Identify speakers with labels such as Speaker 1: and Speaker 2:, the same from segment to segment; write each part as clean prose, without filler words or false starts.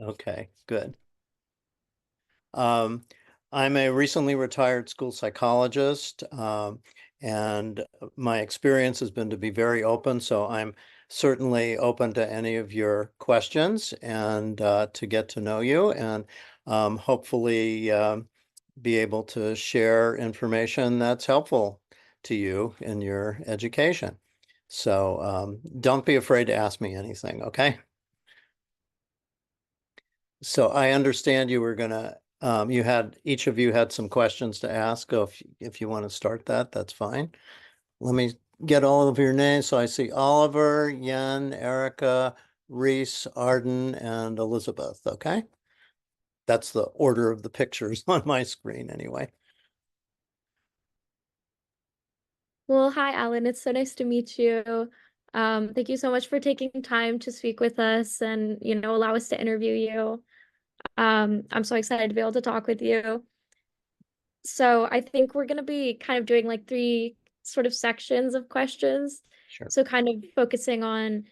Speaker 1: Okay, good. Um, I'm a recently retired school psychologist, and my experience has been to be very open, so I'm certainly open to any of your questions and to get to know you and hopefully be able to share information that's helpful to you in your education. So don't be afraid to ask me anything, okay? So I understand you were gonna, each of you had some questions to ask. If you want to start that, that's fine. Let me get all of your names. So I see Oliver, Yen, Erica, Reese, Arden, and Elizabeth. Okay. That's the order of the pictures on my screen anyway.
Speaker 2: Well, hi, Alan. It's so nice to meet you. Thank you so much for taking time to speak with us and, allow us to interview you. I'm so excited to be able to talk with you. So I think we're going to be kind of doing like three sort of sections of questions.
Speaker 1: Sure.
Speaker 2: So kind of focusing on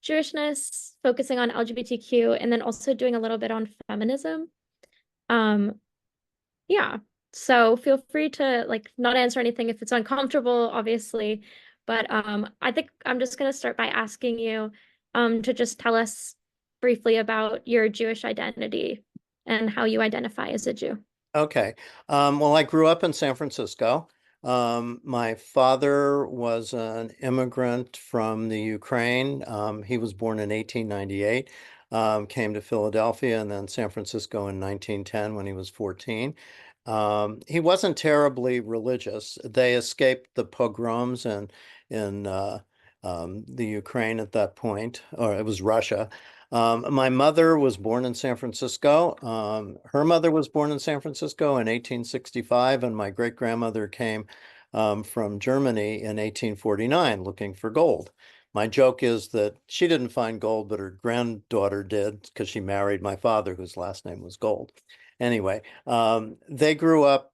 Speaker 2: Jewishness, focusing on LGBTQ, and then also doing a little bit on feminism. Um, Yeah. So feel free to like not answer anything if it's uncomfortable, obviously. But I think I'm just gonna start by asking you to just tell us briefly about your Jewish identity and how you identify as a Jew.
Speaker 1: Okay. Well, I grew up in San Francisco. My father was an immigrant from the Ukraine. He was born in 1898, came to Philadelphia and then San Francisco in 1910 when he was 14. He wasn't terribly religious. They escaped the pogroms in the Ukraine at that point, or it was Russia. My mother was born in San Francisco. Her mother was born in San Francisco in 1865, and my great grandmother came from Germany in 1849 looking for gold. My joke is that she didn't find gold, but her granddaughter did because she married my father, whose last name was Gold. Anyway, they grew up,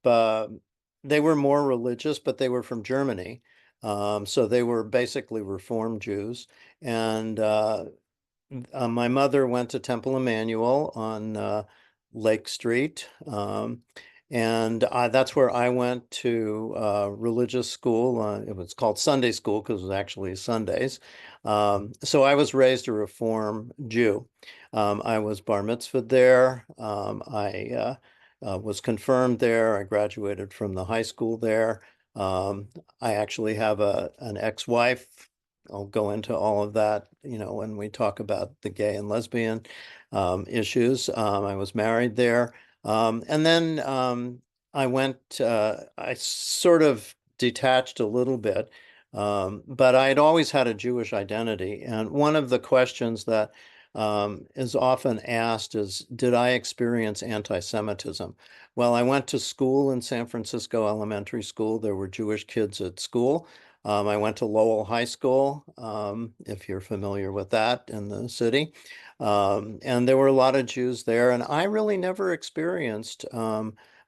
Speaker 1: they were more religious, but they were from Germany. So they were basically Reformed Jews. And my mother went to Temple Emmanuel on Lake Street, and that's where I went to religious school. It was called Sunday school because it was actually Sundays. So I was raised a Reform Jew. I was bar mitzvahed there. I was confirmed there. I graduated from the high school there. I actually have an ex-wife. I'll go into all of that, when we talk about the gay and lesbian issues. I was married there. And then I sort of detached a little bit, but I had always had a Jewish identity. And one of the questions that is often asked is, did I experience anti-Semitism? Well, I went to school in San Francisco Elementary School. There were Jewish kids at school. I went to Lowell High School, if you're familiar with that in the city. And there were a lot of Jews there, and I really never experienced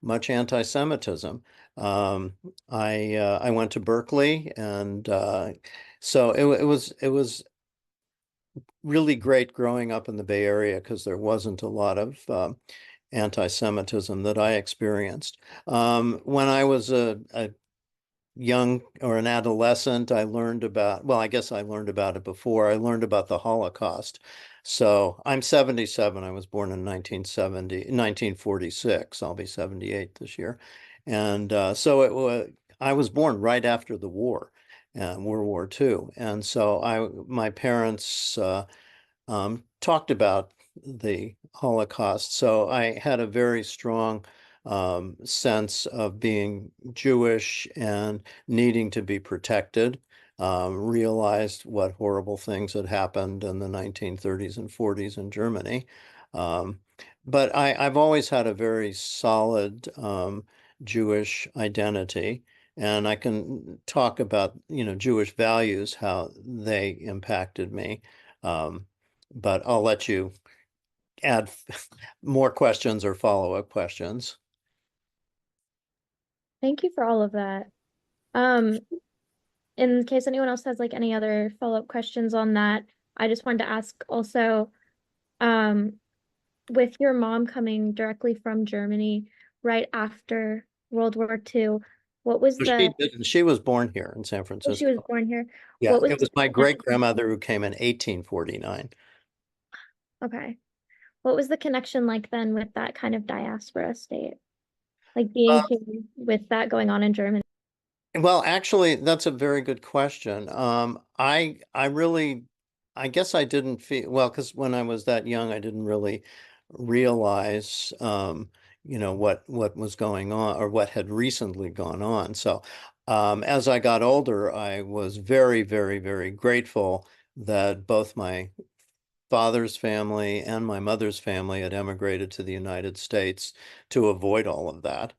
Speaker 1: much anti-Semitism. Um, I went to Berkeley, and so it was really great growing up in the Bay Area because there wasn't a lot of anti-Semitism that I experienced. When I was a young or an adolescent, I learned about, well, I guess I learned about it before. I learned about the Holocaust. So I'm 77. I was born in 1970, 1946. I'll be 78 this year. And so I was born right after the war, World War II. And so my parents talked about the Holocaust. So I had a very strong sense of being Jewish and needing to be protected. Realized what horrible things had happened in the 1930s and 40s in Germany. Um, but I've always had a very solid Jewish identity. And I can talk about, Jewish values, how they impacted me. Um, but I'll let you add more questions or follow-up questions.
Speaker 2: Thank you for all of that. Um, in case anyone else has like any other follow-up questions on that, I just wanted to ask also, um, with your mom coming directly from Germany right after World War II, what was
Speaker 1: So she
Speaker 2: the,
Speaker 1: didn't. She was born here in San
Speaker 2: oh, she was
Speaker 1: Francisco.
Speaker 2: born here.
Speaker 1: Yeah,
Speaker 2: What was
Speaker 1: it
Speaker 2: the
Speaker 1: was my great
Speaker 2: connection?
Speaker 1: grandmother who came in 1849.
Speaker 2: Okay. What was the connection like then with that kind of diaspora state? Like being here with that going on in Germany?
Speaker 1: Well, actually, that's a very good question. I really, I guess I didn't feel well because when I was that young, I didn't really realize, what was going on or what had recently gone on. So, as I got older, I was very, very, very grateful that both my father's family and my mother's family had emigrated to the United States to avoid all of that.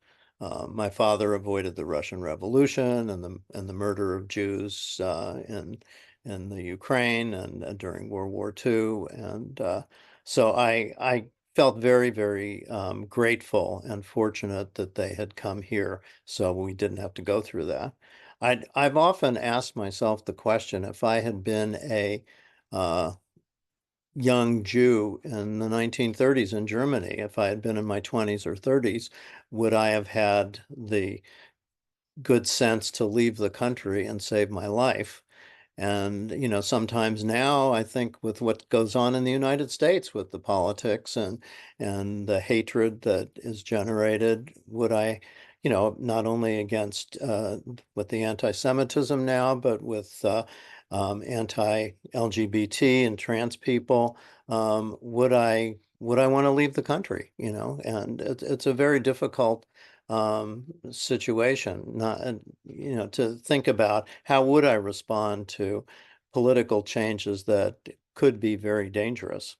Speaker 1: My father avoided the Russian Revolution and the murder of Jews in the Ukraine and during World War II, and so I felt very, very grateful and fortunate that they had come here, so we didn't have to go through that. I've often asked myself the question, if I had been a uh, young Jew in the 1930s in Germany, if I had been in my 20s or 30s, would I have had the good sense to leave the country and save my life? And, sometimes now I think with what goes on in the United States with the politics and the hatred that is generated, would I, not only against with the anti-Semitism now, but with anti-LGBT and trans people, would I want to leave the country? And it's a very difficult situation, not, to think about how would I respond to political changes that could be very dangerous.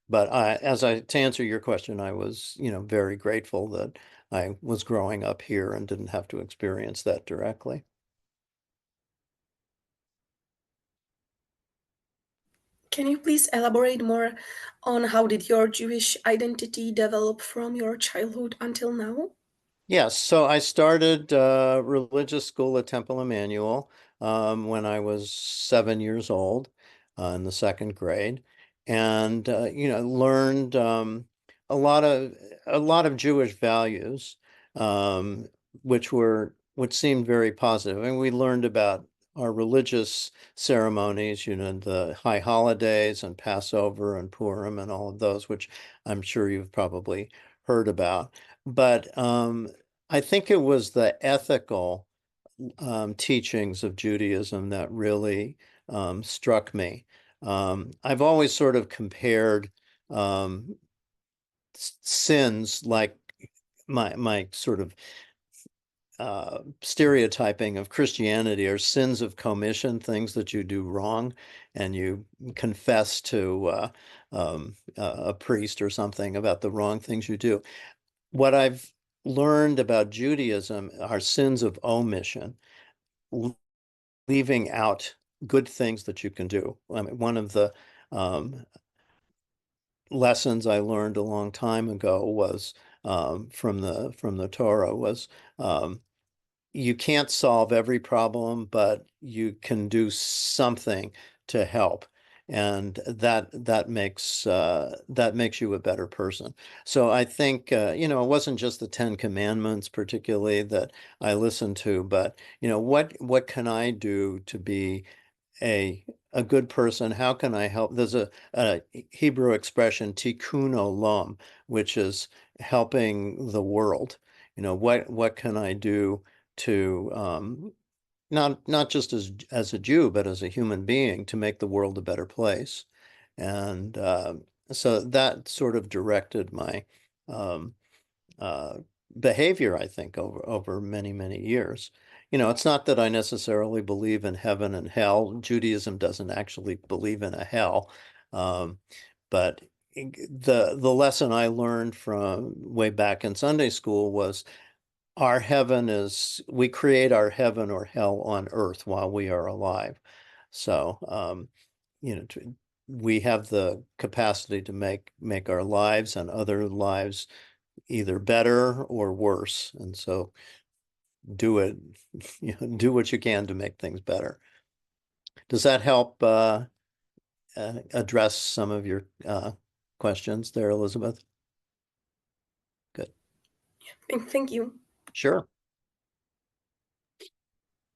Speaker 1: But to answer your question, I was, very grateful that I was growing up here and didn't have to experience that directly.
Speaker 3: Can you please elaborate more on how did your Jewish identity develop from your childhood until now?
Speaker 1: Yes, so I started religious school at Temple Emmanuel when I was 7 years old in the second grade, and learned a lot of a lot of Jewish values, um, which seemed very positive. And we learned about our religious ceremonies, the high holidays and Passover and Purim and all of those, which I'm sure you've probably heard about. But I think it was the ethical teachings of Judaism that really struck me. I've always sort of compared um, sins like my sort of stereotyping of Christianity are sins of commission, things that you do wrong, and you confess to a priest or something about the wrong things you do. What I've learned about Judaism are sins of omission, leaving out good things that you can do. I mean, one of the um, lessons I learned a long time ago was from the Torah was um, you can't solve every problem, but you can do something to help. And that makes you a better person. So I think it wasn't just the Ten Commandments particularly that I listened to, but what can I do to be a good person? How can I help? There's a Hebrew expression, tikkun olam, which is helping the world. What can I do to not just as a Jew, but as a human being to make the world a better place? And so that sort of directed my um, uh, behavior, I think, over many, many years. It's not that I necessarily believe in heaven and hell. Judaism doesn't actually believe in a hell. Um, but the lesson I learned from way back in Sunday school was we create our heaven or hell on earth while we are alive. So, you know, to, we have the capacity to make our lives and other lives either better or worse. And so do it, do what you can to make things better. Does that help address some of your questions there, Elizabeth? Good.
Speaker 3: Thank you.
Speaker 1: Sure.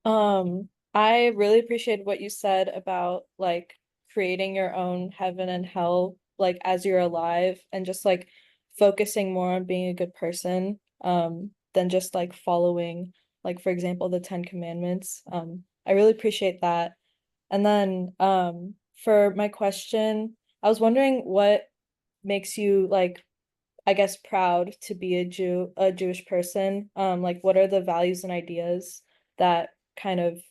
Speaker 4: I really appreciate what you said about like creating your own heaven and hell, like as you're alive, and just like focusing more on being a good person, than just like following, like for example, the Ten Commandments. I really appreciate that. And then, for my question, I was wondering what makes you like, I guess, proud to be a Jewish person. Like what are the values and ideas that kind of,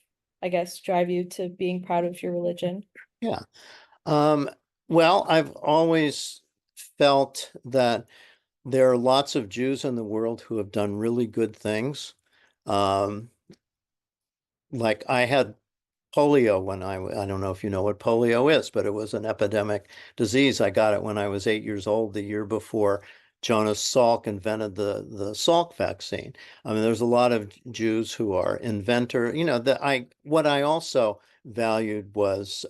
Speaker 4: I guess, drive you to being proud of your religion?
Speaker 1: Yeah. Um, well, I've always felt that there are lots of Jews in the world who have done really good things. Um, like I had polio when I don't know if you know what polio is, but it was an epidemic disease. I got it when I was 8 years old, the year before Jonas Salk invented the Salk vaccine. I mean, there's a lot of Jews who are inventor. What I also valued was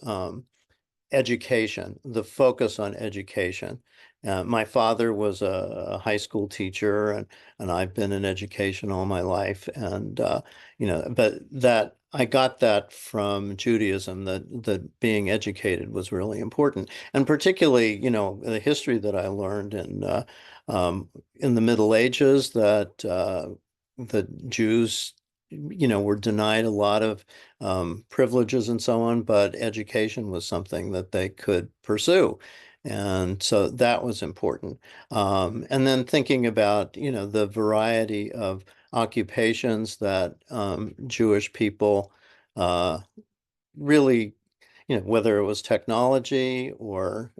Speaker 1: education, the focus on education. My father was a high school teacher, and I've been in education all my life. And but that I got that from Judaism, that being educated was really important, and particularly, the history that I learned in the Middle Ages, that the Jews, were denied a lot of privileges and so on, but education was something that they could pursue. And so that was important. And then thinking about, the variety of occupations that Jewish people really, whether it was technology or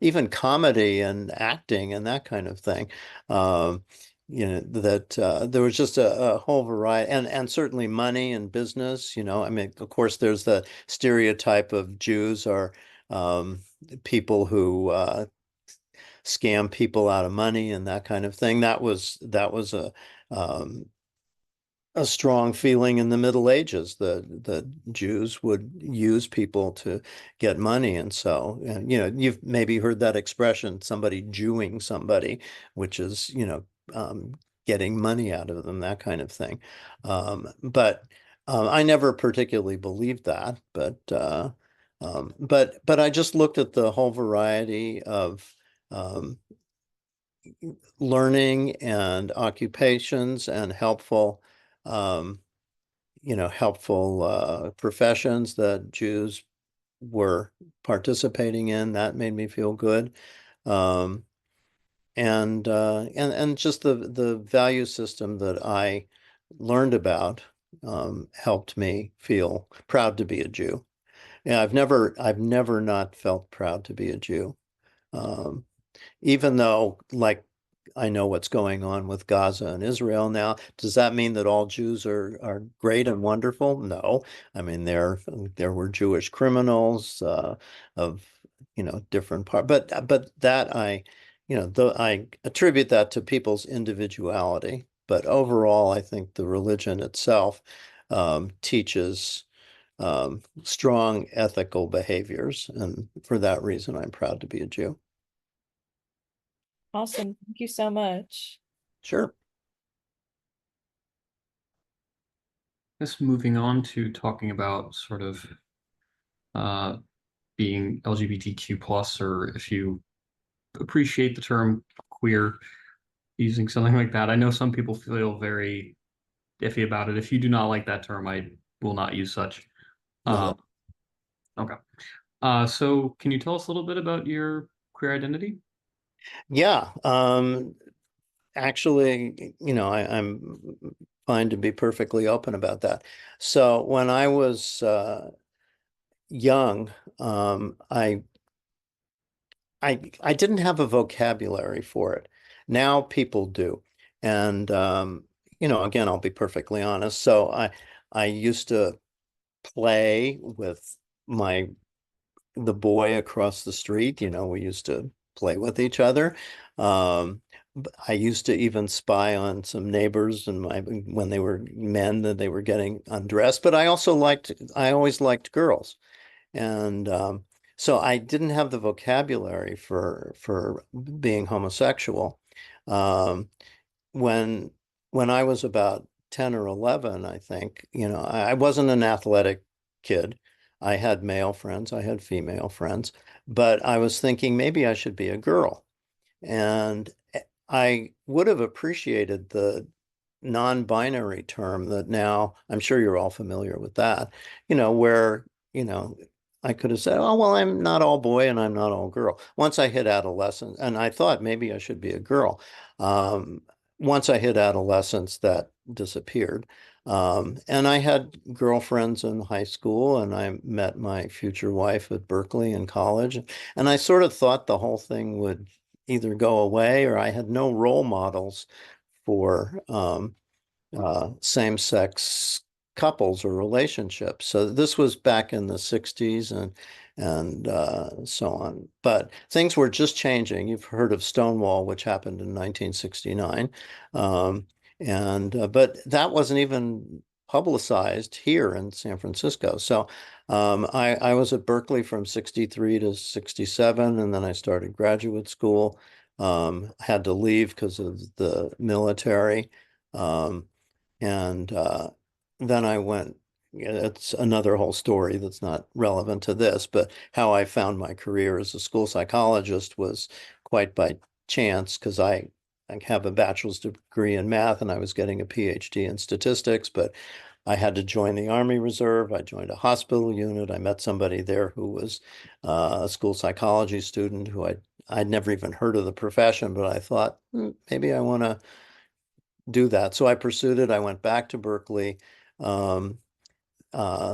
Speaker 1: even comedy and acting and that kind of thing. Um, that there was just a whole variety, and certainly money and business. I mean, of course, there's the stereotype of Jews are um, people who scam people out of money and that kind of thing. That was um, a strong feeling in the Middle Ages that Jews would use people to get money. And so, you've maybe heard that expression, somebody Jewing somebody, which is, getting money out of them, that kind of thing. But I never particularly believed that, but I just looked at the whole variety of um, learning and occupations and um, helpful professions that Jews were participating in. That made me feel good. Um, and just the value system that I learned about helped me feel proud to be a Jew. Yeah, I've never not felt proud to be a Jew. Um, Even though, like, I know what's going on with Gaza and Israel now, does that mean that all Jews are great and wonderful? No. I mean, there were Jewish criminals of different part, but that I attribute that to people's individuality. But overall, I think the religion itself teaches strong ethical behaviors, and for that reason, I'm proud to be a Jew.
Speaker 4: Awesome. Thank you so much.
Speaker 1: Sure.
Speaker 5: Guess moving on to talking about sort of uh, being LGBTQ plus, or if you appreciate the term queer, using something like that. I know some people feel very iffy about it. If you do not like that term, I will not use such.
Speaker 1: No.
Speaker 5: Okay. So can you tell us a little bit about your queer identity?
Speaker 1: Yeah. Actually, I'm fine to be perfectly open about that. So when I was young, I didn't have a vocabulary for it. Now people do. And again, I'll be perfectly honest. So I used to play with my the boy across the street. We used to play with each other. I used to even spy on some neighbors and when they were men, that they were getting undressed. But I always liked girls. And So I didn't have the vocabulary for being homosexual. Um, when when I was about 10 or 11, I think, I wasn't an athletic kid. I had male friends, I had female friends, but I was thinking maybe I should be a girl. And I would have appreciated the non-binary term that now I'm sure you're all familiar with that, where, you know, I could have said, oh, well, I'm not all boy and I'm not all girl. Once I hit adolescence, and I thought maybe I should be a girl. Um, Once I hit adolescence, that disappeared. And I had girlfriends in high school, and I met my future wife at Berkeley in college. And I sort of thought the whole thing would either go away, or I had no role models for same-sex couples or relationships. So this was back in the 60s and so on. But things were just changing. You've heard of Stonewall, which happened in 1969. But that wasn't even publicized here in San Francisco. So I was at Berkeley from 63 to 67, and then I started graduate school. Had to leave because of the military. Um, and then I went, it's another whole story that's not relevant to this, but how I found my career as a school psychologist was quite by chance because I have a bachelor's degree in math and I was getting a PhD in statistics, but I had to join the Army Reserve. I joined a hospital unit. I met somebody there who was a school psychology student who I'd never even heard of the profession, but I thought, maybe I want to do that. So I pursued it. I went back to Berkeley, um,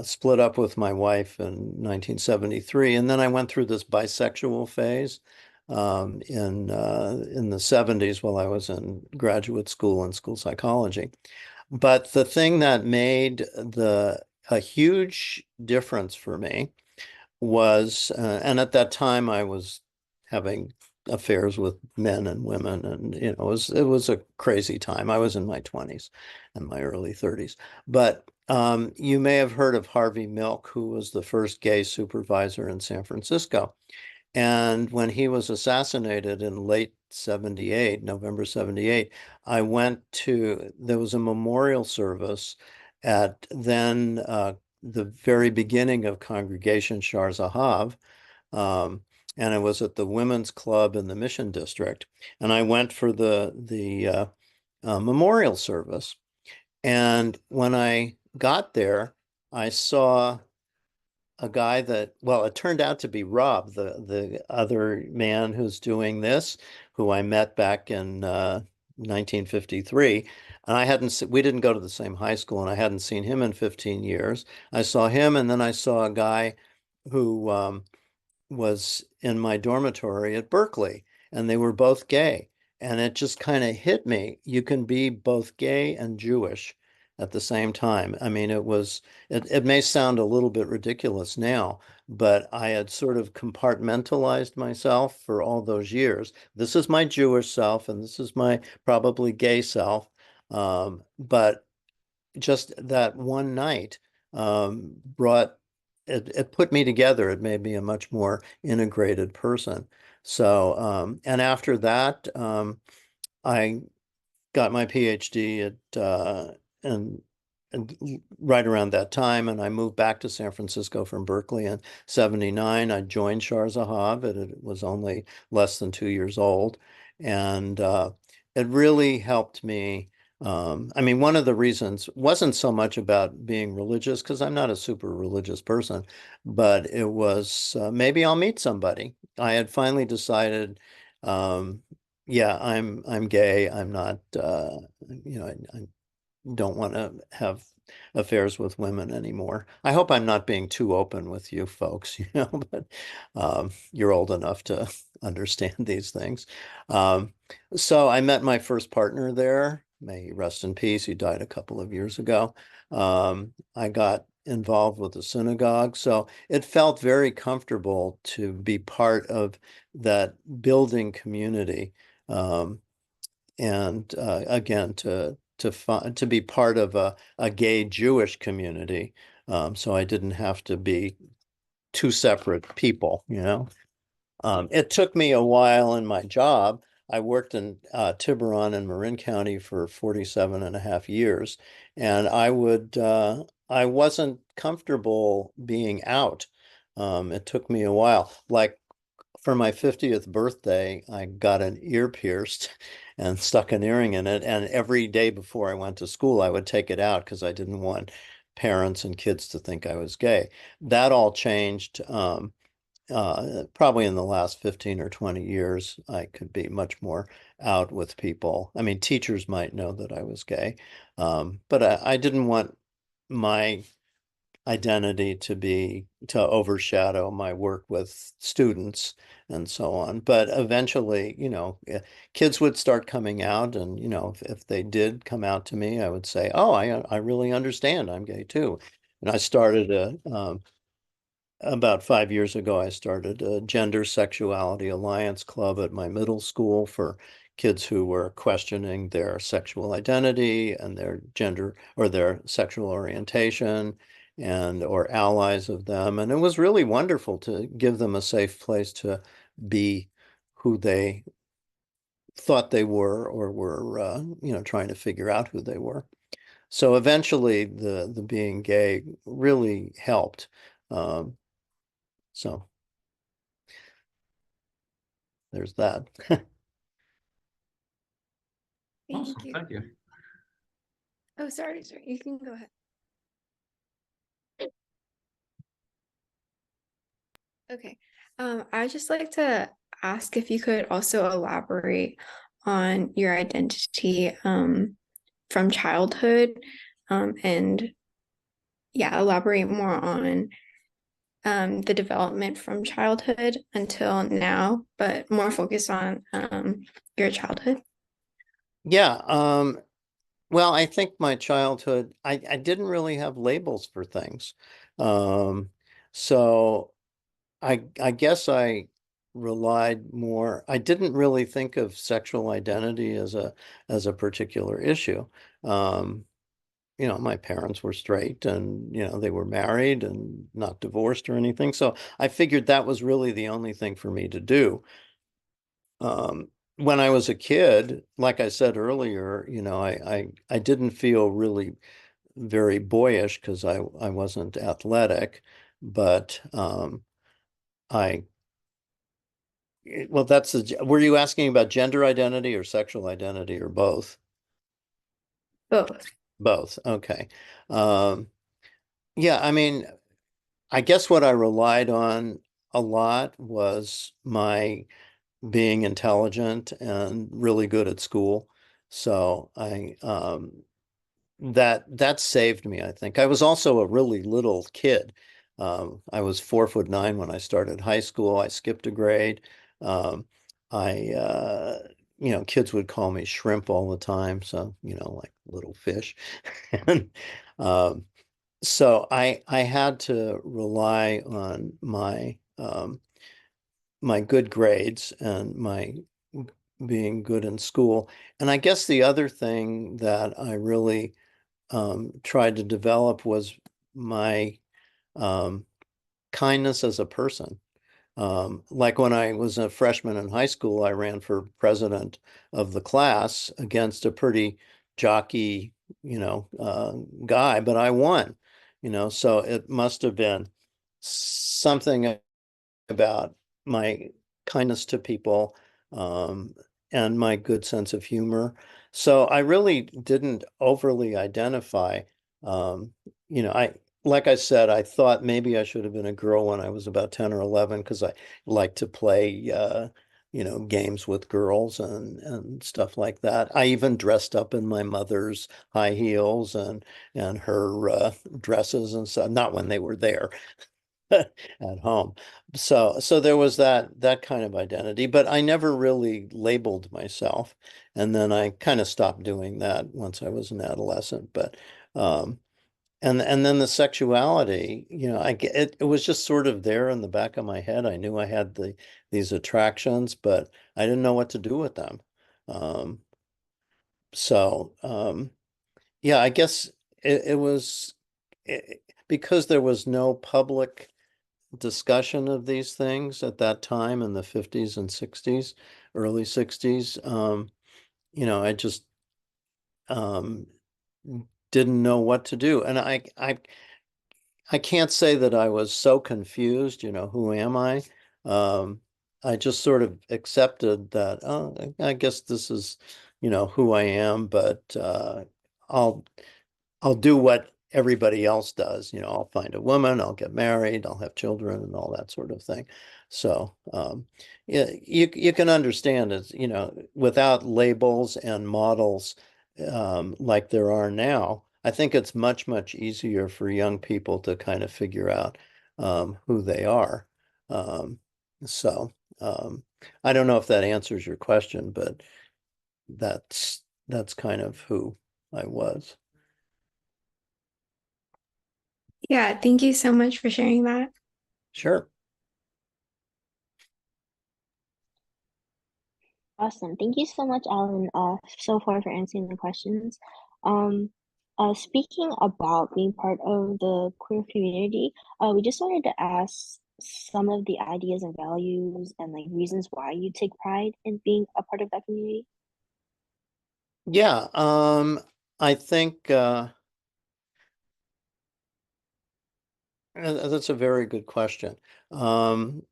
Speaker 1: split up with my wife in 1973, and then I went through this bisexual phase in the 70s while I was in graduate school in school psychology. But the thing that made a huge difference for me was, and at that time I was having affairs with men and women, and it was a crazy time. I was in my 20s and my early 30s. But you may have heard of Harvey Milk, who was the first gay supervisor in San Francisco. And when he was assassinated in late 78, November 78, there was a memorial service at then the very beginning of Congregation Shar Zahav, and it was at the Women's Club in the Mission District. And I went for the memorial service. And when I got there, I saw a guy well, it turned out to be Rob, the other man who's doing this, who I met back in 1953. And we didn't go to the same high school, and I hadn't seen him in 15 years. I saw him, and then I saw a guy who was in my dormitory at Berkeley, and they were both gay. And it just kind of hit me. You can be both gay and Jewish at the same time. I mean, it may sound a little bit ridiculous now, but I had sort of compartmentalized myself for all those years. This is my Jewish self, and this is my probably gay self. But just that one night brought it put me together. It made me a much more integrated person. So, and after that, I got my PhD and right around that time, and I moved back to San Francisco from Berkeley in 79. I joined Shar Zahav. It was only less than 2 years old, and it really helped me. I mean, one of the reasons wasn't so much about being religious, because I'm not a super religious person, but it was maybe I'll meet somebody. I had finally decided, yeah, I'm gay. I'm not, I don't want to have affairs with women anymore. I hope I'm not being too open with you folks, but you're old enough to understand these things. Um, so I met my first partner there. May he rest in peace. He died a couple of years ago. I got involved with the synagogue, so it felt very comfortable to be part of that building community. And again, to be part of a gay Jewish community. So I didn't have to be two separate people, you know. It took me a while in my job. I worked in Tiburon and Marin County for 47 and a half years, and I wasn't comfortable being out. It took me a while. Like for my 50th birthday, I got an ear pierced and stuck an earring in it. And every day before I went to school, I would take it out because I didn't want parents and kids to think I was gay. That all changed. Probably in the last 15 or 20 years, I could be much more out with people. I mean, teachers might know that I was gay, but I didn't want my identity to overshadow my work with students and so on. But eventually, you know, kids would start coming out, and you know, if they did come out to me, I would say, "Oh, I really understand. I'm gay too." And I started about 5 years ago, I started a gender sexuality alliance club at my middle school for kids who were questioning their sexual identity and their gender or their sexual orientation and or allies of them. And it was really wonderful to give them a safe place to be who they thought they were or were, you know, trying to figure out who they were. So eventually the being gay really helped. Um, so there's that.
Speaker 5: Awesome,
Speaker 6: Thank you.
Speaker 5: thank you.
Speaker 6: Oh, sorry. You can go ahead. Okay. I'd just like to ask if you could also elaborate on your identity from childhood, and yeah, elaborate more on the development from childhood until now, but more focused on your childhood.
Speaker 1: Yeah, well, I think my childhood, I didn't really have labels for things. Um, so I guess I relied more, I didn't really think of sexual identity as a particular issue. Um, you know, my parents were straight and, you know, they were married and not divorced or anything. So I figured that was really the only thing for me to do. When I was a kid, like I said earlier, you know, I didn't feel really very boyish because I wasn't athletic, but I well, were you asking about gender identity or sexual identity or both?
Speaker 6: Both.
Speaker 1: Both. Okay. Um, yeah, I mean, I guess what I relied on a lot was my being intelligent and really good at school. So that saved me, I think. I was also a really little kid. I was 4'9" when I started high school. I skipped a grade. Um, I you know, kids would call me shrimp all the time, so you know, like little fish. And um, so I had to rely on my good grades and my being good in school. And I guess the other thing that I really tried to develop was my um, kindness as a person. Like when I was a freshman in high school, I ran for president of the class against a pretty jockey, you know, guy, but I won, you know, so it must have been something about my kindness to people, um, and my good sense of humor. So I really didn't overly identify. Um, you know, like I said, I thought maybe I should have been a girl when I was about 10 or 11 because I liked to play, you know, games with girls and stuff like that. I even dressed up in my mother's high heels and her dresses and so not when they were there, at home. So there was that kind of identity, but I never really labeled myself. And then I kind of stopped doing that once I was an adolescent. But and then the sexuality, you know, it was just sort of there in the back of my head. I knew I had these attractions, but I didn't know what to do with them. Um, so yeah, I guess it was because there was no public discussion of these things at that time in the 50s and 60s, early 60s. I just um, didn't know what to do. And I can't say that I was so confused, who am I? Um, I just sort of accepted that, oh, I guess this is, who I am, but I'll I'll do what everybody else does. I'll find a woman, I'll get married, I'll have children and all that sort of thing. So, yeah, you can understand it, without labels and models like there are now. I think it's much, much easier for young people to kind of figure out who they are. Um, so, um, I don't know if that answers your question, but that's kind of who I was.
Speaker 6: Yeah, thank you so much for sharing that.
Speaker 1: Sure.
Speaker 7: Awesome. Thank you so much, Alan, so far for answering the questions. Um, Speaking about being part of the queer community, we just wanted to ask some of the ideas and values and like reasons why you take pride in being a part of that community.
Speaker 1: Yeah, I think that's a very good question. Um,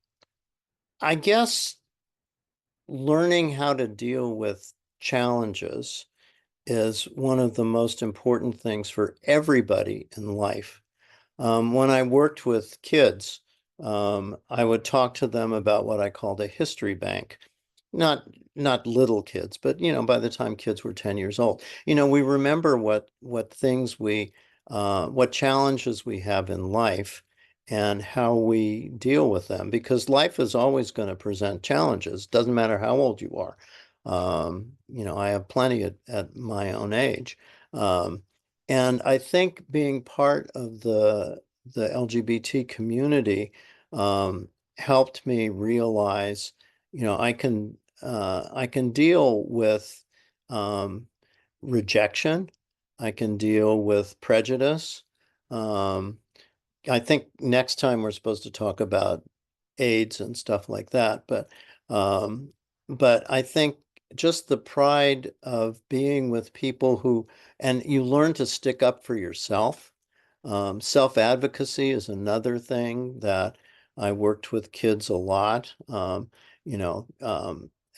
Speaker 1: I guess learning how to deal with challenges is one of the most important things for everybody in life. When I worked with kids, I would talk to them about what I called a history bank. Not not little kids, but by the time kids were 10 years old, we remember what things what challenges we have in life and how we deal with them, because life is always going to present challenges. Doesn't matter how old you are. I have plenty at my own age. Um, and I think being part of the LGBT community helped me realize, I can deal with um, rejection. I can deal with prejudice. Um, I think next time we're supposed to talk about AIDS and stuff like that, um, but I think just the pride of being with people and you learn to stick up for yourself. Self-advocacy is another thing that I worked with kids a lot. You know,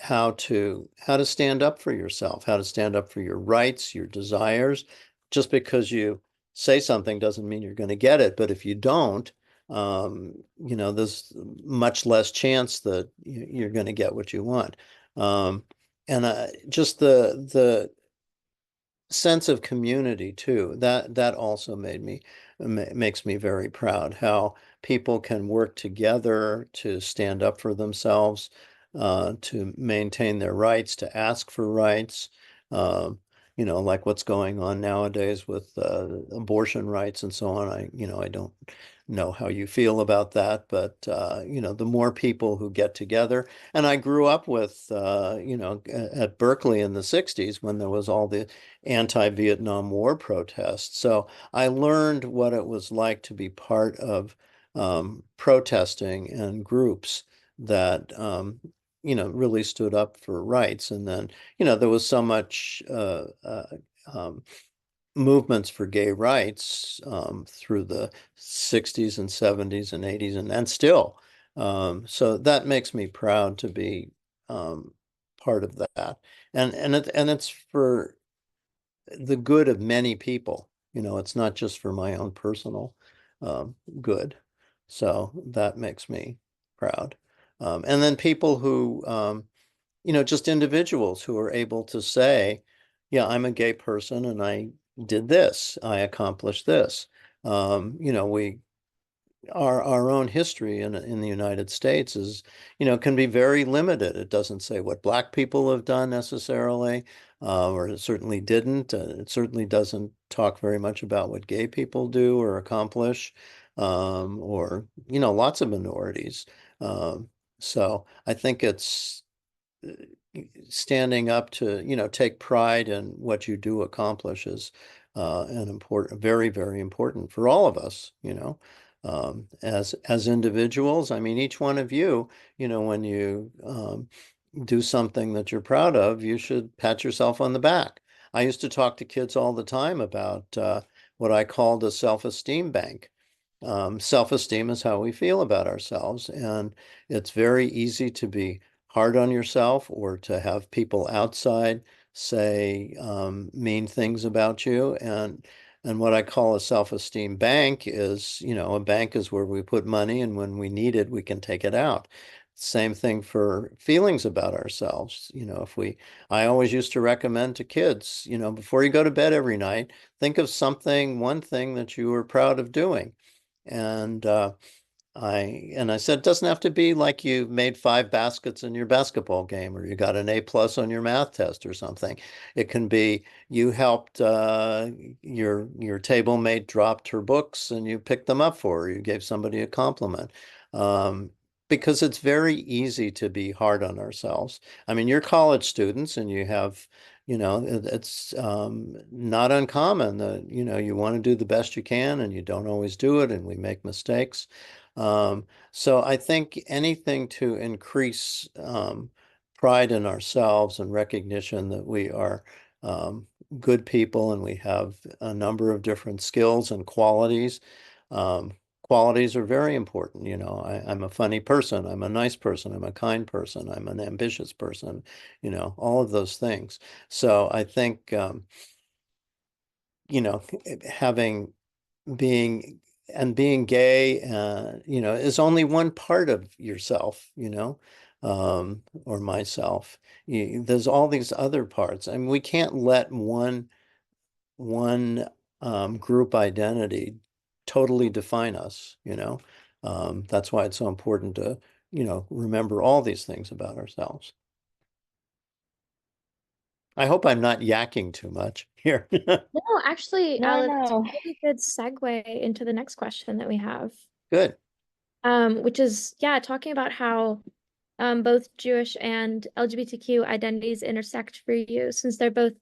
Speaker 1: how to stand up for yourself, how to stand up for your rights, your desires. Just because you say something doesn't mean you're going to get it, but if you don't, there's much less chance that you're going to get what you want. And just the sense of community too. That also makes me very proud how people can work together to stand up for themselves, to maintain their rights, to ask for rights. Um, like what's going on nowadays with abortion rights and so on. I don't know how you feel about that, but the more people who get together, and I grew up with, at Berkeley in the 60s when there was all the anti-Vietnam War protests. So I learned what it was like to be part of protesting and groups that really stood up for rights. And then there was so much um, movements for gay rights through the 60s and 70s and 80s and still. So that makes me proud to be part of that. And it's for the good of many people. It's not just for my own personal good. So that makes me proud. And then people who, just individuals who are able to say, yeah, I'm a gay person and I did this, I accomplished this. We our own history in the United States is, can be very limited. It doesn't say what Black people have done necessarily, or it certainly didn't. It certainly doesn't talk very much about what gay people do or accomplish, or, lots of minorities. Um, so I think it's standing up to, take pride in what you do accomplish is an important, very, very important for all of us, as individuals. I mean, each one of you, when you do something that you're proud of, you should pat yourself on the back. I used to talk to kids all the time about what I called a self-esteem bank. Self-esteem is how we feel about ourselves, and it's very easy to be hard on yourself or to have people outside say mean things about you. And what I call a self-esteem bank is, a bank is where we put money, and when we need it, we can take it out. Same thing for feelings about ourselves. I always used to recommend to kids, before you go to bed every night, think of one thing that you were proud of doing. And I said, it doesn't have to be like you made 5 baskets in your basketball game, or you got an A+ on your math test or something. It can be you helped your table mate dropped her books and you picked them up for her. You gave somebody a compliment. Um, because it's very easy to be hard on ourselves. I mean, you're college students and you have, it's not uncommon that, you want to do the best you can and you don't always do it, and we make mistakes. So I think anything to increase pride in ourselves and recognition that we are good people and we have a number of different skills and qualities. Um, Qualities are very important. I'm a funny person, I'm a nice person, I'm a kind person, I'm an ambitious person, all of those things. So I think, having being being gay, is only one part of yourself, or myself. There's all these other parts, and we can't let one group identity totally define us. That's why it's so important to, remember all these things about ourselves. I hope I'm not yakking too much here.
Speaker 2: No, actually,
Speaker 7: No,
Speaker 2: Alan, it's a
Speaker 7: no.
Speaker 2: really good segue into the next question that we have.
Speaker 1: Good.
Speaker 2: Which is, yeah, talking about how both Jewish and LGBTQ identities intersect for you, since they're both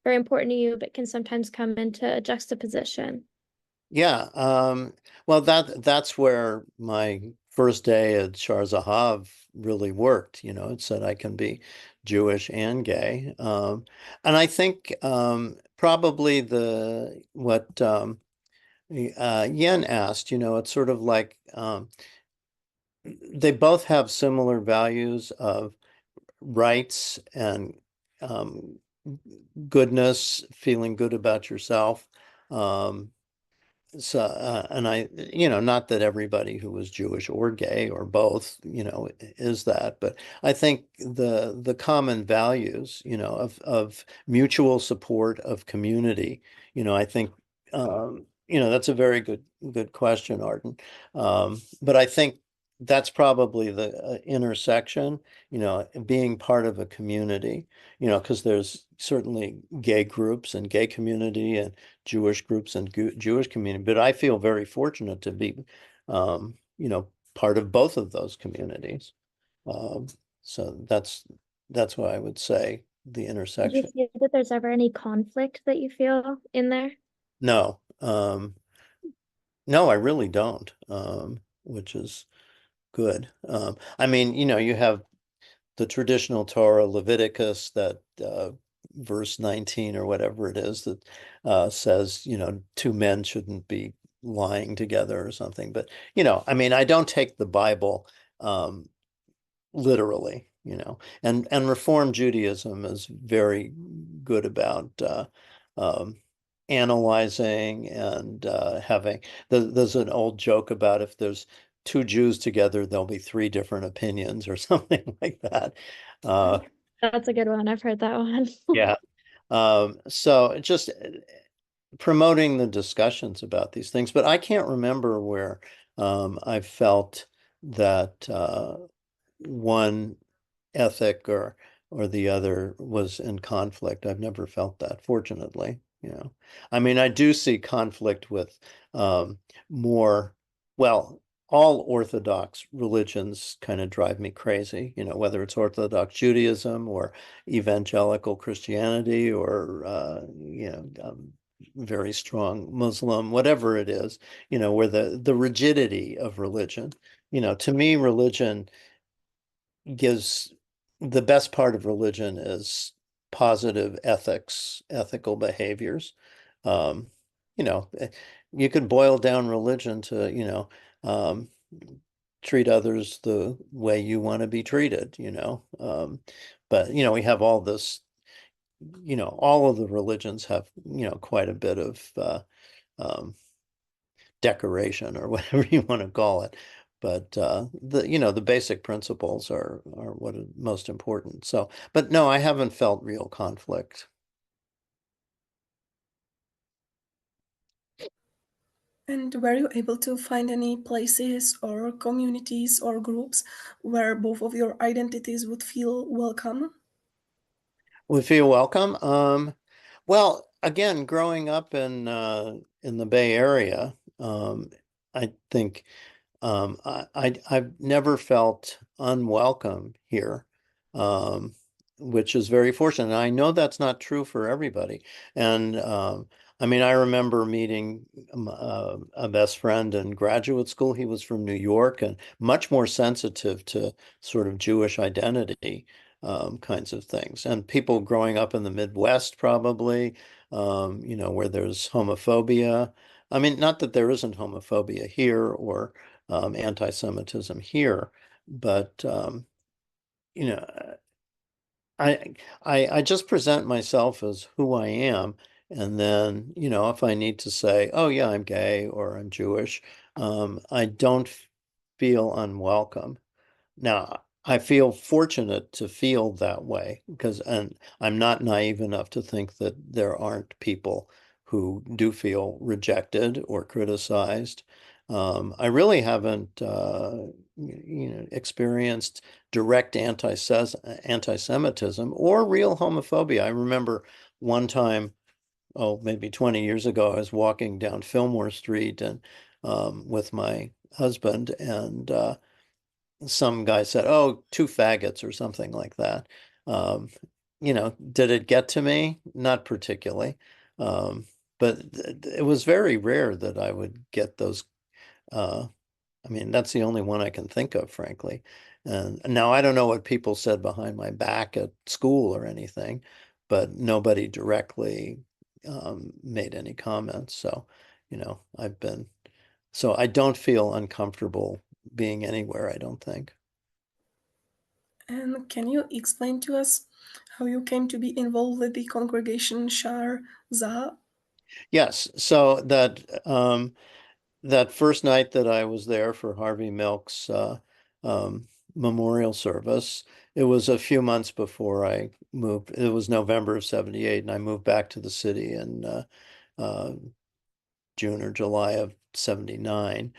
Speaker 2: very important to you, but can sometimes come into a juxtaposition.
Speaker 1: Yeah, well, that's where my first day at Shar Zahav really worked. It said I can be Jewish and gay, and I think probably the what Yen asked. It's sort of like they both have similar values of rights and um, goodness, feeling good about yourself. Um, So, and not that everybody who was Jewish or gay or both, is that, but I think the common values, of mutual support, of community, I think, that's a very good question, Arden. But I think that's probably the intersection, being part of a community, because there's certainly gay groups and gay community and Jewish groups and Jewish community, but I feel very fortunate to be, part of both of those communities. Um, so that's what I would say the
Speaker 2: Did you
Speaker 1: intersection.
Speaker 2: feel that there's ever any conflict that you feel in there?
Speaker 1: No, no, I really don't, which is good. I mean, you have the traditional Torah, Leviticus, that verse 19 or whatever it is that says, two men shouldn't be lying together or something. But, I mean, I don't take the Bible literally, and Reform Judaism is very good about um, analyzing and having, there's an old joke about if there's two Jews together, there'll be three different opinions or something like that. Uh,
Speaker 2: That's a good one. I've heard that one.
Speaker 1: yeah. So just promoting the discussions about these things, but I can't remember where I felt that one ethic or the other was in conflict. I've never felt that, fortunately. I mean, I do see conflict with um, more, well, all Orthodox religions kind of drive me crazy, whether it's Orthodox Judaism or evangelical Christianity or very strong Muslim, whatever it is, where the rigidity of religion, to me, religion gives the best part of religion is positive ethics, ethical behaviors. Um, you know, eh, you could boil down religion to, treat others the way you want to be treated. But, we have all this, all of the religions have, quite a bit of um, decoration or whatever you want to call it. But the basic principles are what are most important. So, but no, I haven't felt real conflict.
Speaker 3: And were you able to find any places or communities or groups where both of your identities would feel welcome?
Speaker 1: Would feel welcome. Well, again, growing up in the Bay Area, I think I've never felt unwelcome here, um, which is very fortunate. And I know that's not true for everybody. And I mean, I remember meeting a best friend in graduate school. He was from New York and much more sensitive to sort of Jewish identity kinds of things. And people growing up in the Midwest, probably, where there's homophobia. I mean, not that there isn't homophobia here or anti-Semitism here, but you know, I just present myself as who I am, and then if I need to say, oh yeah, I'm gay or I'm Jewish, I don't feel unwelcome. Now, I feel fortunate to feel that way and I'm not naive enough to think that there aren't people who do feel rejected or criticized. I really haven't, experienced direct anti-Semitism or real homophobia. I remember one time, oh, maybe 20 years ago, I was walking down Fillmore Street and with my husband, and some guy said, "Oh, two faggots" or something like that. Um, did it get to me? Not particularly. Um, but it was very rare that I would get those. Uh, I mean, that's the only one I can think of, frankly. And now I don't know what people said behind my back at school or anything, but nobody directly made any comments. So, so I don't feel uncomfortable being anywhere, I don't think.
Speaker 3: And can you explain to us how you came to be involved with the congregation Shar Zah?
Speaker 1: Yes, so that first night that I was there for Harvey Milk's memorial service, it was a few months before I moved. It was November of '78, and I moved back to the city in uh, June or July of '79.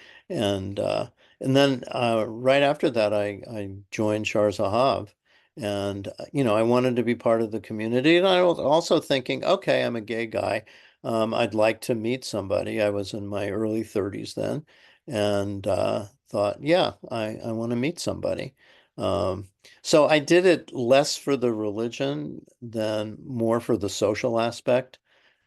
Speaker 1: And then right after that I joined Shar Zahav. And I wanted to be part of the community. And I was also thinking, okay, I'm a gay guy. I'd like to meet somebody. I was in my early 30s then, and thought, yeah, I want to meet somebody. Um, so I did it less for the religion than more for the social aspect.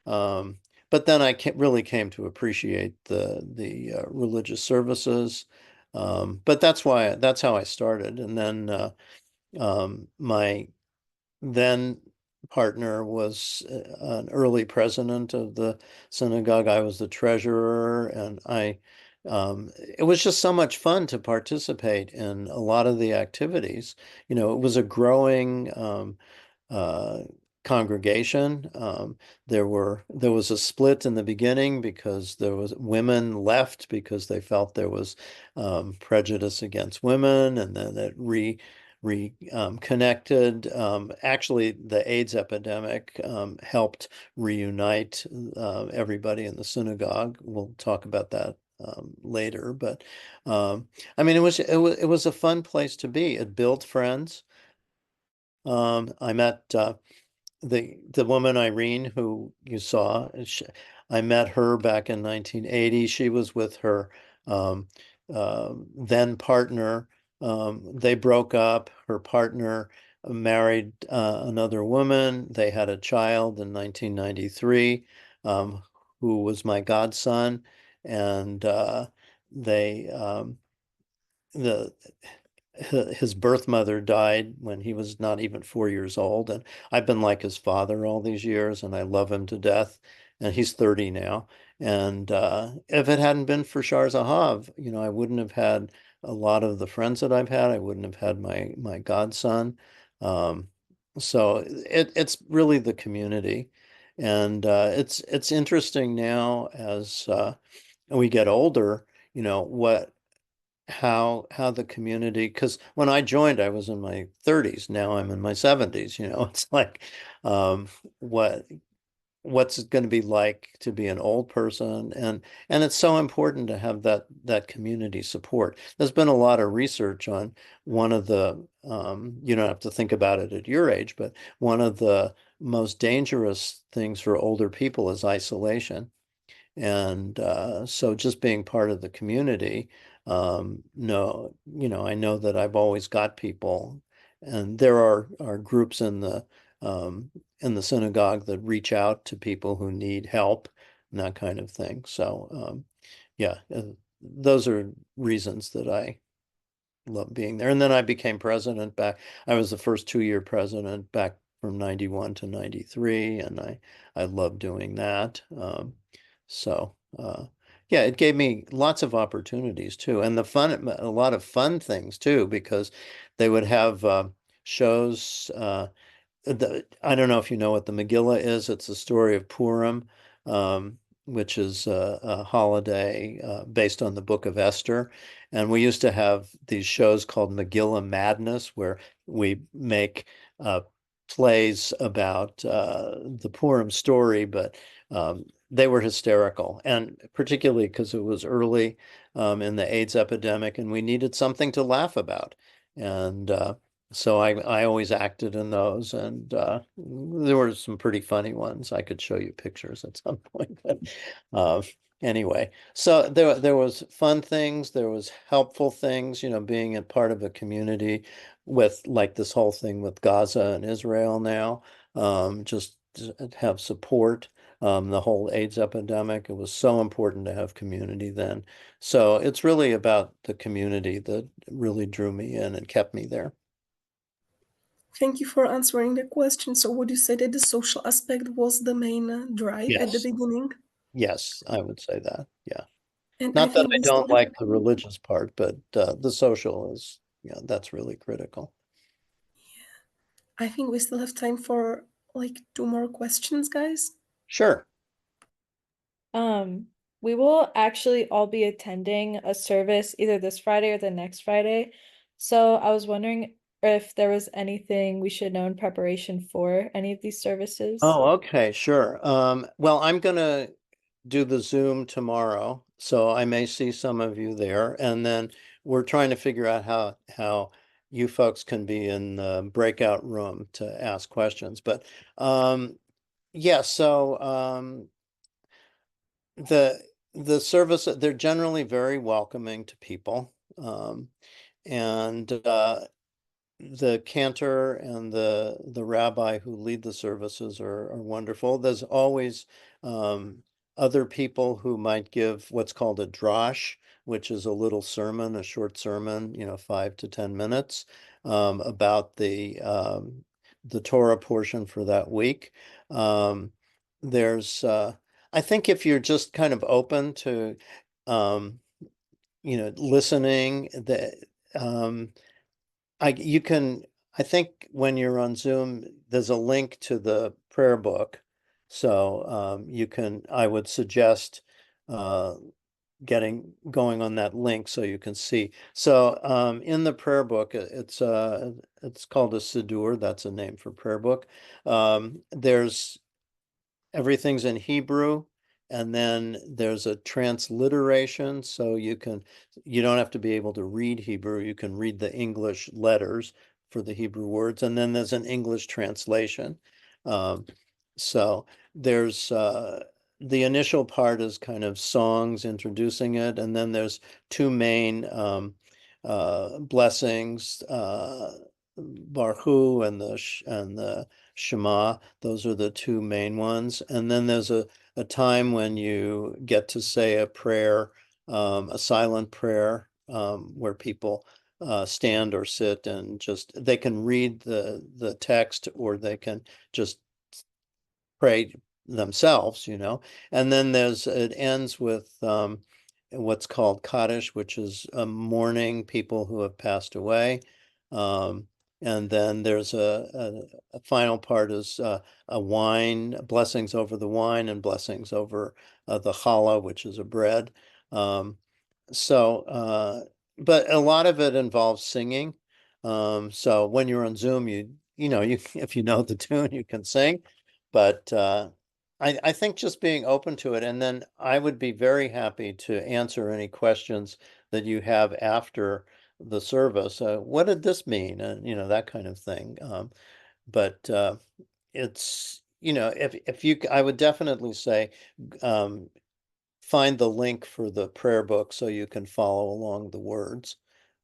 Speaker 1: Um, but then really came to appreciate the religious services. But that's how I started. And then my then partner was an early president of the synagogue. I was the treasurer, and it was just so much fun to participate in a lot of the activities. It was a growing uh, congregation. There was a split in the beginning because there was women left because they felt there was prejudice against women, and then it connected. Actually, the AIDS epidemic helped reunite everybody in the synagogue. We'll talk about that later, but I mean, it was a fun place to be. It built friends. I met the woman Irene who you saw. I met her back in 1980. She was with her um, then partner. They broke up. Her partner married another woman. They had a child in 1993. um, who was my godson, and they the his birth mother died when he was not even 4 years old, and I've been like his father all these years, and I love him to death. And he's 30 now. And if it hadn't been for Shar Zahav, I wouldn't have had a lot of the friends that I've had. I wouldn't have had my godson. Um, so it's really the community, and it's interesting now as we get older. What how the community, because when I joined I was in my 30s, now I'm in my 70s. It's like um what what's it going to be like to be an old person, and it's so important to have that community support. There's been a lot of research on one of the you don't have to think about it at your age, but one of the most dangerous things for older people is isolation. And so just being part of the community, no, I know that I've always got people, and there are groups in the synagogue that reach out to people who need help and that kind of thing. So yeah, those are reasons that I love being there. And then I became president back. I was the first 2-year president back from 91 to 93, and I love doing that. So yeah, it gave me lots of opportunities too, and a lot of fun things too, because they would have shows. I don't know if you know what the Megillah is. It's the story of Purim, which is a holiday based on the Book of Esther. And we used to have these shows called Megillah Madness, where we make plays about the Purim story, but they were hysterical, and particularly because it was early in the AIDS epidemic, and we needed something to laugh about. And so I always acted in those, and there were some pretty funny ones. I could show you pictures at some point, but uh, anyway, so there was fun things, there was helpful things, being a part of a community with like this whole thing with Gaza and Israel now, just to have support. The whole AIDS epidemic, it was so important to have community then. So it's really about the community that really drew me in and kept me there.
Speaker 3: Thank you for answering the question. So would you say that the social aspect was the main drive at the
Speaker 1: Yes.
Speaker 3: beginning?
Speaker 1: Yes, I would say that. Yeah.
Speaker 3: And I
Speaker 1: Not that
Speaker 3: think
Speaker 1: I
Speaker 3: we still
Speaker 1: don't
Speaker 3: have,
Speaker 1: like the religious part, but the social is, that's really critical.
Speaker 3: I think we still have time for like 2 more questions, guys.
Speaker 1: Sure.
Speaker 4: We will actually all be attending a service either this Friday or the next Friday. So I was wondering if there was anything we should know in preparation for any of these services.
Speaker 1: Oh, okay, sure. Well, I'm gonna do the Zoom tomorrow, so I may see some of you there. And then we're trying to figure out how you folks can be in the breakout room to ask questions. But yeah, so the the service, they're generally very welcoming to people. And the cantor and the rabbi who lead the services are wonderful. There's always other people who might give what's called a drash, which is a little sermon, a short sermon, 5 to 10 minutes, about the Torah portion for that week. There's I think if you're just kind of open to listening, um, you can, I think when you're on Zoom, there's a link to the prayer book. So I would suggest uh, going on that link so you can see. So in the prayer book, it's called a Siddur. That's a name for prayer book. There's everything's in Hebrew, and then there's a transliteration, so you don't have to be able to read Hebrew. You can read the English letters for the Hebrew words, and then there's an English translation. Um, so there's the initial part is kind of songs introducing it, and then there's two main blessings, Baruch Hu and the Shema. Those are the two main ones. And then there's a time when you get to say a prayer, a silent prayer, where people stand or sit and just they can read the text or they can just pray themselves, And then it ends with what's called Kaddish, which is mourning people who have passed away. And then there's a final part is a wine, blessings over the wine and blessings over the challah, which is a bread. Um, but a lot of it involves singing. So when you're on Zoom, you if you know the tune, you can sing. But I think just being open to it, and then I would be very happy to answer any questions that you have after the service. What did this mean? And that kind of thing. But it's if you, I would definitely say um, find the link for the prayer book so you can follow along the words.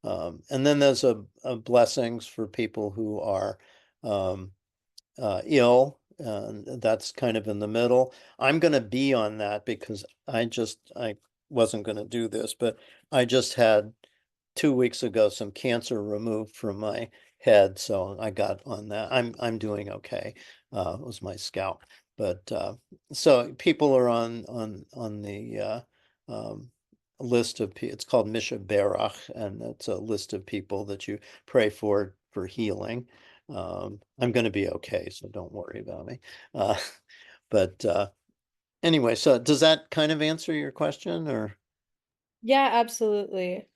Speaker 1: And then there's a blessings for people who are um, ill, and that's kind of in the middle. I'm going to be on that because I wasn't going to do this, but I just had 2 weeks ago some cancer removed from my head, so I got on that. I'm doing okay. It was my scalp, but so people are on the list of it's called Misha Berach, and it's a list of people that you pray for healing. I'm going to be okay, so don't worry about me. Uh, but anyway, so does that kind of answer your question, or?
Speaker 4: Yeah, absolutely.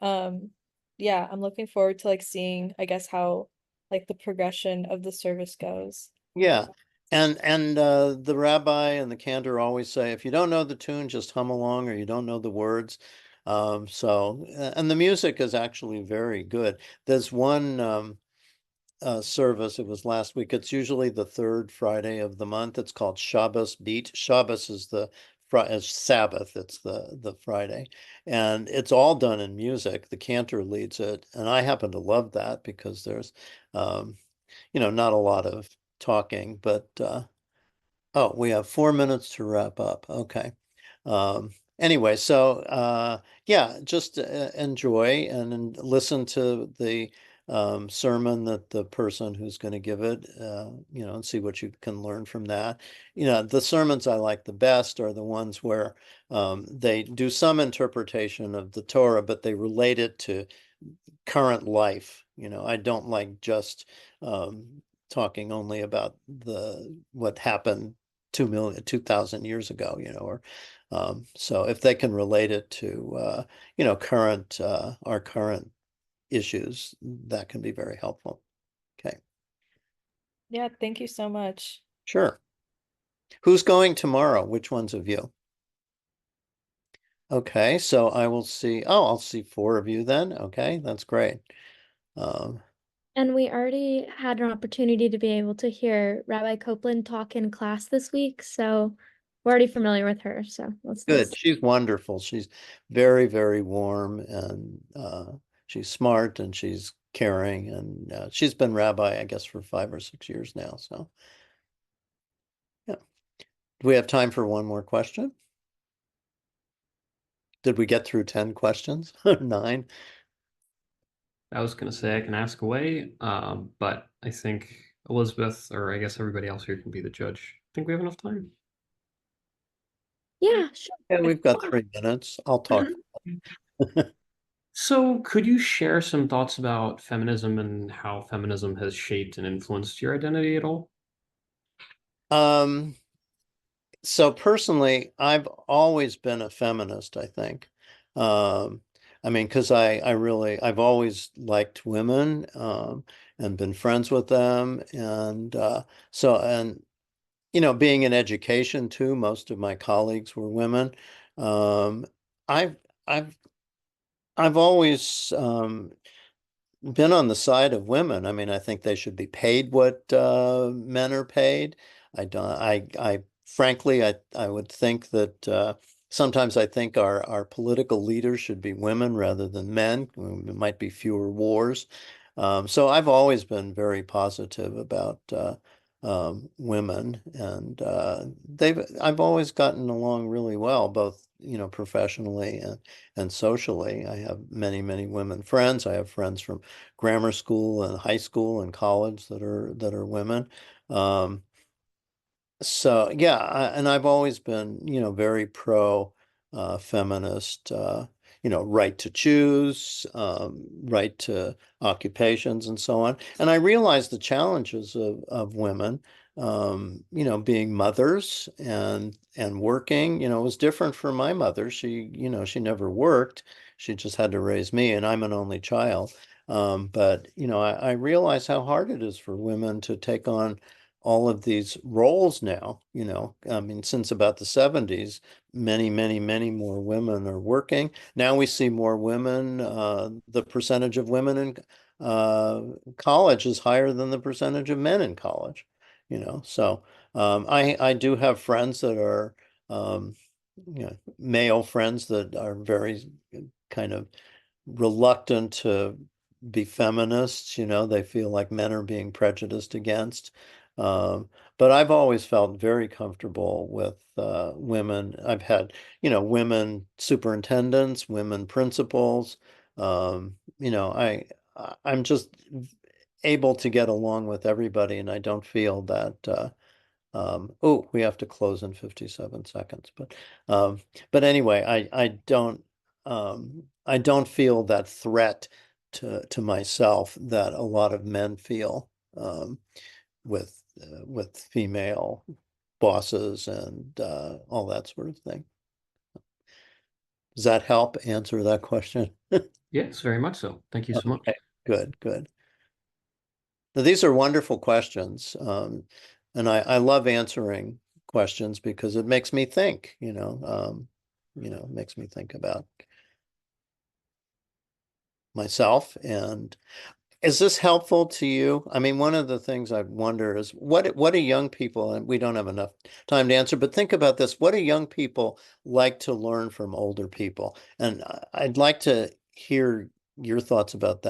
Speaker 4: Yeah, I'm looking forward to like seeing, I guess, how like the progression of the service goes.
Speaker 1: Yeah. And the rabbi and the cantor always say, if you don't know the tune, just hum along, or you don't know the words. And the music is actually very good. There's one service, it was last week. It's usually the third Friday of the month. It's called Shabbos Beat. Shabbos is is Sabbath. It's the Friday, and it's all done in music. The cantor leads it, and I happen to love that because there's um, not a lot of talking, but oh, we have 4 minutes to wrap up. Okay. Um, anyway, so yeah, just enjoy and listen to the sermon that the person who's going to give it, and see what you can learn from that. The sermons I like the best are the ones where they do some interpretation of the Torah, but they relate it to current life. I don't like just talking only about what happened 2,000 years ago, or so if they can relate it to current our current issues, that can be very helpful. Okay,
Speaker 4: Yeah, thank you so much.
Speaker 1: sure. Who's going tomorrow? Which ones of you? Okay, so I'll see 4 of you then. Okay, that's great. Um,
Speaker 2: And we already had an opportunity to be able to hear Rabbi Copeland talk in class this week, so we're already familiar with her, so that's
Speaker 1: Good.
Speaker 2: nice.
Speaker 1: She's wonderful. She's very, very warm, and she's smart, and she's caring, and she's been rabbi, I guess, for 5 or 6 years now. So, yeah. Do we have time for one more question? Did we get through 10 questions? 9?
Speaker 5: I was going to say I can ask away, but I think Elizabeth, or I guess everybody else here can be the judge. I think we have enough time.
Speaker 2: Yeah, sure.
Speaker 1: Yeah, we've got 3 minutes. I'll talk.
Speaker 5: So, could you share some thoughts about feminism and how feminism has shaped and influenced your identity at all?
Speaker 1: So personally, I've always been a feminist, I think. Um, I mean, because I've always liked women, and been friends with them. And being in education too, most of my colleagues were women. Um, I've, I've, I've always, been on the side of women. I mean, I think they should be paid what men are paid. I don't. I frankly, I would think that sometimes I think our political leaders should be women rather than men. There might be fewer wars. So I've always been very positive about women, and I've always gotten along really well, both, professionally and socially. I have many, many women friends. I have friends from grammar school and high school and college that are women. Um, so yeah, and I've always been, very pro feminist, right to choose, right to occupations and so on. And I realize the challenges of women, being mothers and working. It was different for my mother. She never worked. She just had to raise me, and I'm an only child. But I realize how hard it is for women to take on all of these roles now. I mean, since about the 70s, many, many, many more women are working. Now we see more women. The percentage of women in college is higher than the percentage of men in college. So I do have friends that are male friends that are very kind of reluctant to be feminists. They feel like men are being prejudiced against. But I've always felt very comfortable with women. I've had, women superintendents, women principals. I'm just able to get along with everybody, and I don't feel that oh, we have to close in 57 seconds. But anyway, I don't feel that threat to myself that a lot of men feel with female bosses and all that sort of thing. Does that help answer that question?
Speaker 5: Yes, very much so. Thank you so much.
Speaker 1: Okay, good, good. Now, these are wonderful questions, and I love answering questions because it makes me think. Makes me think about myself. And is this helpful to you? I mean, one of the things I wonder is what do young people, and we don't have enough time to answer, but think about this. What do young people like to learn from older people? And I'd like to hear your thoughts about that.